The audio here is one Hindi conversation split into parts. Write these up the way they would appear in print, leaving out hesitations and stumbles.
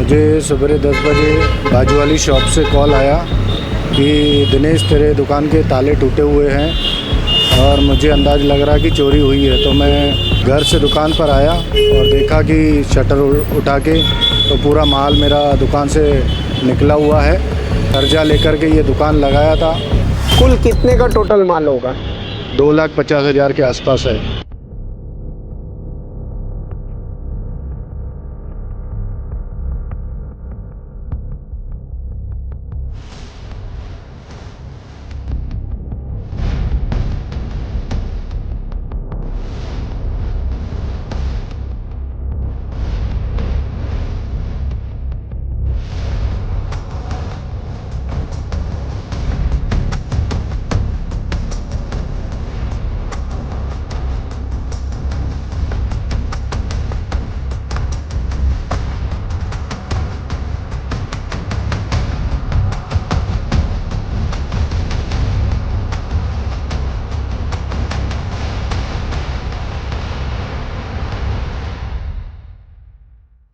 मुझे सवेरे 10 बजे बाजू वाली शॉप से कॉल आया कि दिनेश तेरे दुकान के ताले टूटे हुए हैं और मुझे अंदाज़ लग रहा कि चोरी हुई है। तो मैं घर से दुकान पर आया और देखा कि शटर उठा के तो पूरा माल मेरा दुकान से निकला हुआ है। कर्जा लेकर के ये दुकान लगाया था। कुल कितने का टोटल माल होगा? 2,50,000 के आसपास है।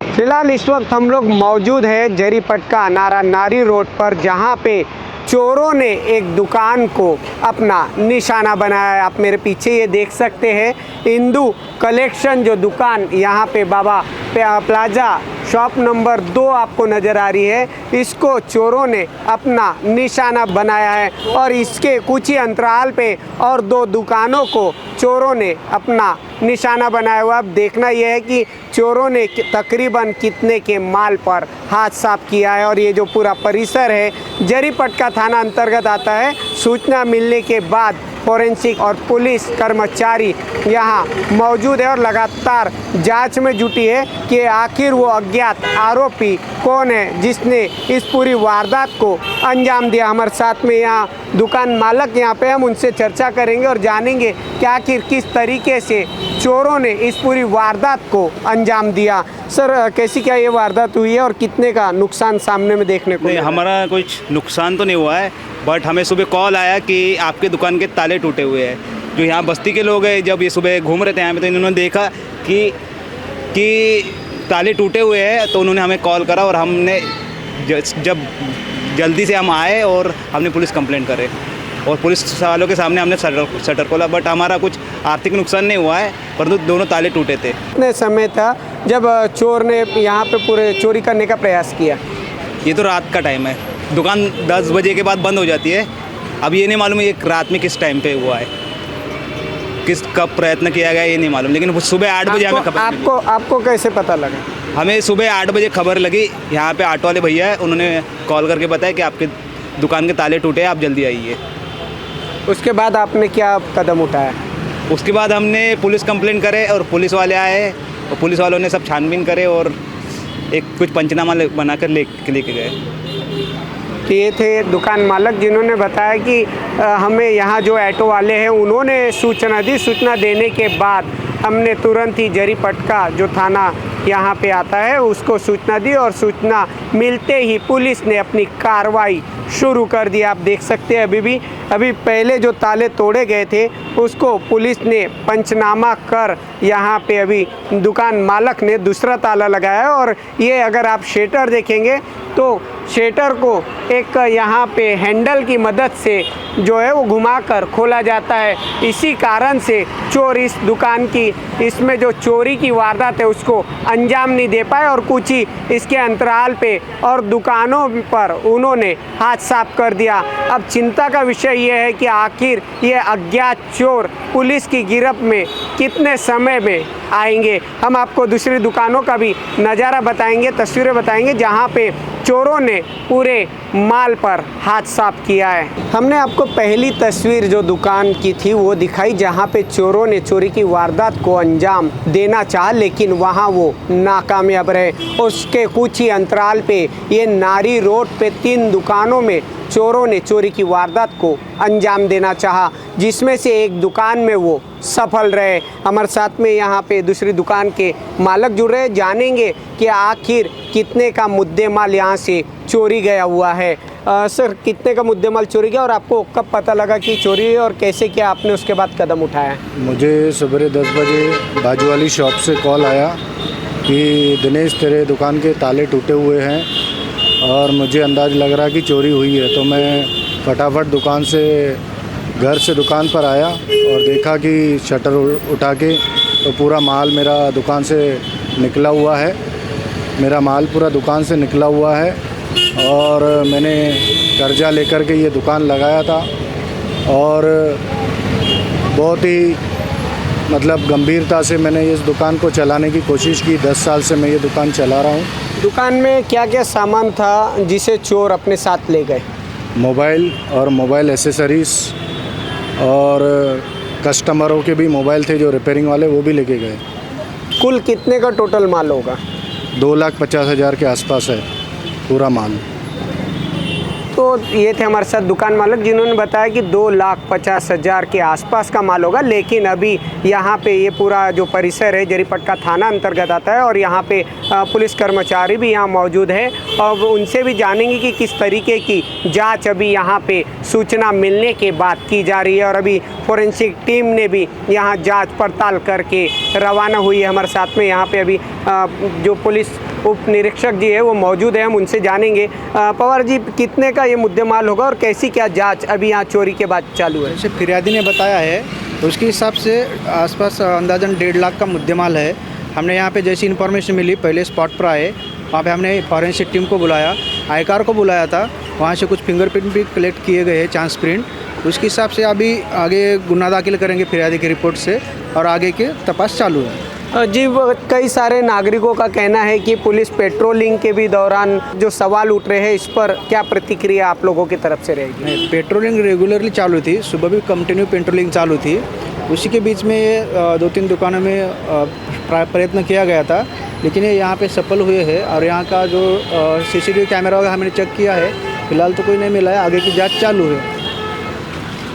फिलहाल इस वक्त हम लोग मौजूद है जरीपटका नारी रोड पर, जहां पे चोरों ने एक दुकान को अपना निशाना बनाया है। आप मेरे पीछे ये देख सकते हैं, हिंदू कलेक्शन जो दुकान यहाँ पे बाबा प्लाजा शॉप नंबर 2 आपको नज़र आ रही है, इसको चोरों ने अपना निशाना बनाया है। और इसके कुछ ही अंतराल पे और 2 दुकानों को चोरों ने अपना निशाना बनाया हुआ। अब देखना यह है कि चोरों ने तकरीबन कितने के माल पर हाथ साफ किया है। और ये जो पूरा परिसर है जरीपटका थाना अंतर्गत आता है। सूचना मिलने के बाद फोरेंसिक और पुलिस कर्मचारी यहाँ मौजूद है और लगातार जांच में जुटी है कि आखिर वो अज्ञात आरोपी कौन है जिसने इस पूरी वारदात को अंजाम दिया। हमारे साथ में यहाँ दुकान मालक यहाँ पे, हम उनसे चर्चा करेंगे और जानेंगे कि आखिर किस तरीके से चोरों ने इस पूरी वारदात को अंजाम दिया। सर, कैसी क्या ये वारदात हुई है और कितने का नुकसान सामने में देखने को? नहीं, हमारा कुछ नुकसान तो नहीं हुआ है, बट हमें सुबह कॉल आया कि आपके दुकान के ताले टूटे हुए हैं। जो यहाँ बस्ती के लोग हैं, जब ये सुबह घूम रहे थे यहाँ पे, तो इन्होंने देखा कि ताले टूटे हुए हैं, तो उन्होंने हमें कॉल करा और हमने जब जल्दी से हम आए और हमने पुलिस कंप्लेंट करे और पुलिस वालों के सामने हमने शटर खोला। बट हमारा कुछ आर्थिक नुकसान नहीं हुआ है, परंतु दोनों ताले टूटे थे। कितने समय था जब चोर ने यहाँ पे पूरे चोरी करने का प्रयास किया? ये तो रात का टाइम है, दुकान 10 बजे के बाद बंद हो जाती है। अब ये नहीं मालूम ये रात में किस टाइम पे हुआ है, कब प्रयत्न किया गया ये नहीं मालूम, लेकिन सुबह 8 बजे हमें खबर मिली। आपको कैसे पता लगा? हमें सुबह 8 बजे खबर लगी। यहाँ पे ऑटो वाले भैया है, उन्होंने कॉल करके बताया कि आपके दुकान के ताले टूटे हैं, आप जल्दी आइए। उसके बाद आपने क्या कदम उठाया? उसके बाद हमने पुलिस कंप्लेंट करे और पुलिस वाले आए और पुलिस वालों ने सब छानबीन करे और एक कुछ पंचनामा बनाकर लेके गए। तो ये थे दुकान मालक जिन्होंने बताया कि हमें यहाँ जो ऑटो वाले हैं उन्होंने सूचना दी। सूचना देने के बाद हमने तुरंत ही जरीपटका जो थाना यहाँ पे आता है उसको सूचना दी और सूचना मिलते ही पुलिस ने अपनी कार्रवाई शुरू कर दी। आप देख सकते हैं अभी पहले जो ताले तोड़े गए थे उसको पुलिस ने पंचनामा कर यहाँ पे अभी दुकान मालक ने दूसरा ताला लगाया है। और ये अगर आप शटर देखेंगे तो शटर को एक यहाँ पे हैंडल की मदद से जो है वो घुमाकर खोला जाता है। इसी कारण से चोर इस दुकान की इसमें जो चोरी की वारदात है उसको अंजाम नहीं दे पाए और कुछ ही इसके अंतराल पे और दुकानों पर उन्होंने हाथ साफ कर दिया। अब चिंता का विषय ये है कि आखिर ये अज्ञात चोर पुलिस की गिरफ्त में कितने समय में आएंगे। हम आपको दूसरी दुकानों का भी नज़ारा बताएंगे, तस्वीरें बताएंगे जहाँ पे चोरों ने पूरे माल पर हाथ साफ किया है। हमने आपको पहली तस्वीर जो दुकान की थी वो दिखाई जहाँ पे चोरों ने चोरी की वारदात को अंजाम देना चाहा, लेकिन वहाँ वो नाकामयाब रहे। उसके कुछ ही अंतराल पे ये नारी रोड पे 3 दुकानों में चोरों ने चोरी की वारदात को अंजाम देना चाहा, जिसमें से एक दुकान में वो सफल रहे। हमारे साथ में यहाँ पे दूसरी दुकान के मालक जुड़ रहे, जानेंगे कि आखिर कितने का मुद्दे माल यहाँ से चोरी गया हुआ है। सर, कितने का मुद्दे माल चोरी गया और आपको कब पता लगा कि चोरी है और कैसे क्या आपने उसके बाद कदम उठाया? मुझे सवेरे 10 बजे बाजू वाली शॉप से कॉल आया कि दिनेश तेरे दुकान के ताले टूटे हुए हैं और मुझे अंदाज़ लग रहा कि चोरी हुई है। तो मैं फटाफट घर से दुकान पर आया और देखा कि शटर उठा के तो पूरा माल मेरा दुकान से निकला हुआ है। मेरा माल पूरा दुकान से निकला हुआ है और मैंने कर्जा लेकर के ये दुकान लगाया था और बहुत ही मतलब गंभीरता से मैंने इस दुकान को चलाने की कोशिश की। 10 साल से मैं ये दुकान चला रहा हूँ। दुकान में क्या क्या सामान था जिसे चोर अपने साथ ले गए? मोबाइल और मोबाइल एसेसरीज़ और कस्टमरों के भी मोबाइल थे जो रिपेयरिंग वाले, वो भी लेके गए। कुल कितने का टोटल माल होगा? 2,50,000 के आसपास है पूरा माल। तो ये थे हमारे साथ दुकान मालिक जिन्होंने बताया कि 2,50,000 के आसपास का माल होगा। लेकिन अभी यहाँ पे ये पूरा जो परिसर है जरीपटका थाना अंतर्गत आता है और यहाँ पे पुलिस कर्मचारी भी यहाँ मौजूद है और उनसे भी जानेंगे कि किस तरीके की जांच अभी यहाँ पे सूचना मिलने के बाद की जा रही है। और अभी फोरेंसिक टीम ने भी यहाँ जाँच पड़ताल करके रवाना हुई है। हमारे साथ में यहाँ पर अभी जो पुलिस उप निरीक्षक जी है वो मौजूद है, हम उनसे जानेंगे। पवार जी, कितने का ये मुद्देमाल होगा और कैसी क्या जांच अभी यहाँ चोरी के बाद चालू है? जैसे फिरियादी ने बताया है तो उसके हिसाब से आसपास अंदाजन 1.5 लाख का मुद्देमाल है। हमने यहाँ पे जैसी इन्फॉर्मेशन मिली पहले स्पॉट पर आए, वहाँ पे हमने फॉरेंसिक टीम को बुलाया, आयकार को बुलाया था, वहाँ से कुछ फिंगरप्रिंट भी कलेक्ट किए गए हैं, चांस प्रिंट। उसके हिसाब से अभी आगे गुना दाखिल करेंगे फिरियादी की रिपोर्ट से और आगे के तपास चालू है। जी, कई सारे नागरिकों का कहना है कि पुलिस पेट्रोलिंग के भी दौरान जो सवाल उठ रहे हैं, इस पर क्या प्रतिक्रिया आप लोगों की तरफ से रहेगी? पेट्रोलिंग रेगुलरली चालू थी, सुबह भी कंटिन्यू पेट्रोलिंग चालू थी। उसी के बीच में ये 2-3 दुकानों में प्रयत्न किया गया था, लेकिन ये यहाँ पे सफल हुए हैं। और यहाँ का जो CCTV कैमरा वगैरह हमने चेक किया है, फिलहाल तो कोई नहीं मिला है, आगे की जाँच चालू है।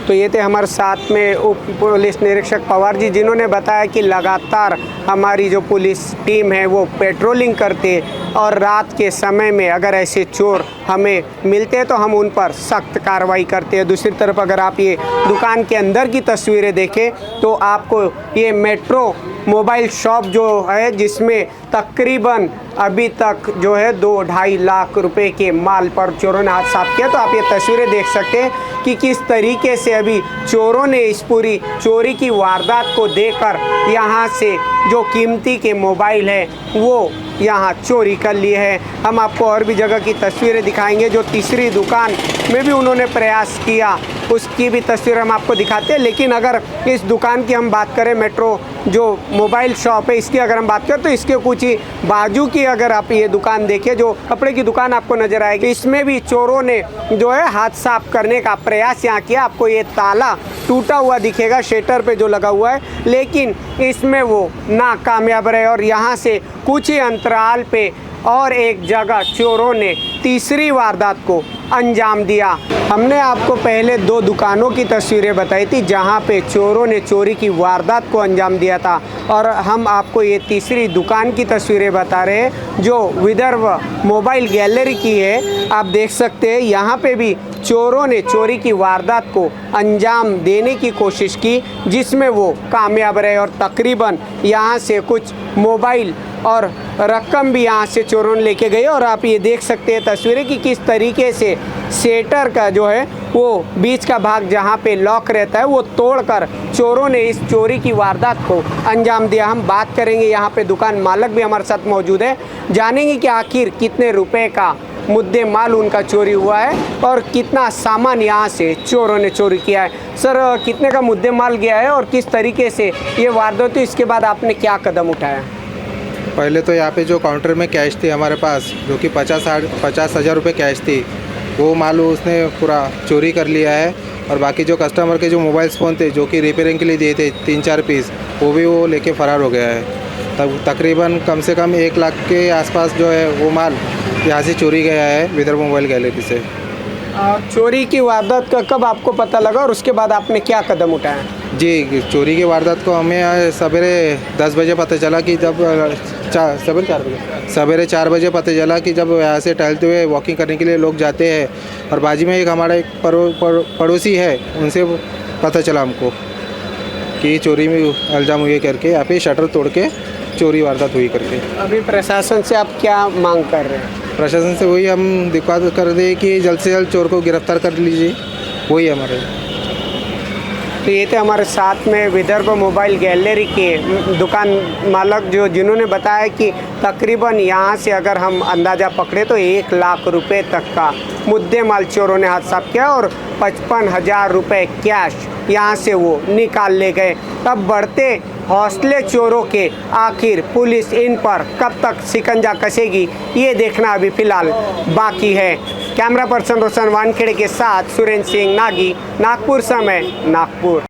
तो ये थे हमारे साथ में उप पुलिस निरीक्षक पवार जी जिन्होंने बताया कि लगातार हमारी जो पुलिस टीम है वो पेट्रोलिंग करते और रात के समय में अगर ऐसे चोर हमें मिलते हैं तो हम उन पर सख्त कार्रवाई करते हैं। दूसरी तरफ अगर आप ये दुकान के अंदर की तस्वीरें देखें तो आपको ये मेट्रो मोबाइल शॉप जो है जिसमें तकरीबन अभी तक जो है 2-2.5 लाख रुपए के माल पर चोरों ने हाथ साफ किया। तो आप ये तस्वीरें देख सकते हैं कि किस तरीके से अभी चोरों ने इस पूरी चोरी की वारदात को देखकर यहाँ से जो कीमती के मोबाइल है वो यहाँ चोरी कर लिए हैं। हम आपको और भी जगह की तस्वीरें दिखाएंगे। जो तीसरी दुकान में भी उन्होंने प्रयास किया उसकी भी तस्वीर हम आपको दिखाते हैं। लेकिन अगर इस दुकान की हम बात करें, मेट्रो जो मोबाइल शॉप है इसकी अगर हम बात करें तो इसके कुछ ही बाजू की अगर आप ये दुकान देखें जो कपड़े की दुकान आपको नज़र आएगी, इसमें भी चोरों ने जो है हाथ साफ करने का प्रयास यहाँ किया। आपको ये ताला टूटा हुआ दिखेगा शटर पे जो लगा हुआ है, लेकिन इसमें वो नाकामयाब रहे और यहाँ से कुछ ही अंतराल पे और एक जगह चोरों ने तीसरी वारदात को अंजाम दिया। हमने आपको पहले 2 दुकानों की तस्वीरें बताई थी जहां पे चोरों ने चोरी की वारदात को अंजाम दिया था और हम आपको ये तीसरी दुकान की तस्वीरें बता रहे हैं जो विदर्भ मोबाइल गैलरी की है। आप देख सकते हैं यहाँ पे भी चोरों ने चोरी की वारदात को अंजाम देने की कोशिश की जिसमें वो कामयाब रहे और तकरीबन यहाँ से कुछ मोबाइल और रकम भी यहाँ से चोरों ने लेके गए। और आप ये देख सकते हैं तस्वीरें कि किस तरीके से सेटर का जो है वो बीच का भाग जहाँ पे लॉक रहता है वो तोड़कर चोरों ने इस चोरी की वारदात को अंजाम दिया। हम बात करेंगे यहाँ पे दुकान मालिक भी हमारे साथ मौजूद है, जानेंगे कि आखिर कितने रुपए का मुद्दे माल उनका चोरी हुआ है और कितना सामान यहाँ से चोरों ने चोरी किया है। सर, कितने का मुद्दे माल गया है और किस तरीके से ये वारदात हुई, इसके बाद आपने क्या कदम उठाया? पहले तो यहाँ पे जो काउंटर में कैश थी हमारे पास जो कि 50,000 रुपये कैश थी, वो माल उसने पूरा चोरी कर लिया है। और बाकी जो कस्टमर के जो मोबाइल फ़ोन थे जो कि रिपेयरिंग के लिए दिए थे 3-4 पीस, वो भी वो लेके फ़रार हो गया है। तब तकरीबन कम से कम 1 लाख के आसपास जो है वो माल यहाँ से चोरी गया है विदर्भ मोबाइल गैलरी से। चोरी की वारदात का कब आपको पता लगा और उसके बाद आपने क्या कदम उठाया? जी, चोरी की वारदात को हमें सवेरे 10 बजे पता चला कि जब सवेरे 4 बजे पता चला कि जब यहाँ से टहलते हुए वॉकिंग करने के लिए लोग जाते हैं और बाजू में एक हमारा एक पड़ोसी है, उनसे पता चला हमको कि चोरी में इल्ज़ाम हुए करके यहाँ पे शटर तोड़ के चोरी वारदात हुई करके। अभी प्रशासन से आप क्या मांग कर रहे हैं? प्रशासन से वही हम दिक्कत कर दे कि जल्द से जल्द चोर को गिरफ्तार कर लीजिए, वही हमारे। तो ये थे हमारे साथ में विदर्भ मोबाइल गैलरी के दुकान मालक जिन्होंने बताया कि तकरीबन यहाँ से अगर हम अंदाज़ा पकड़े तो 1 लाख रुपए तक का मुद्दे माल चोरों ने हड़प किया और 55,000 रुपये कैश यहाँ से वो निकाल ले गए। तब बढ़ते हौसले चोरों के, आखिर पुलिस इन पर कब तक शिकंजा कसेगी ये देखना अभी फ़िलहाल बाकी है। कैमरा पर्सन रोशन वानखेड़े के साथ सुरेंद्र सिंह नागी, नागपुर समय, नागपुर।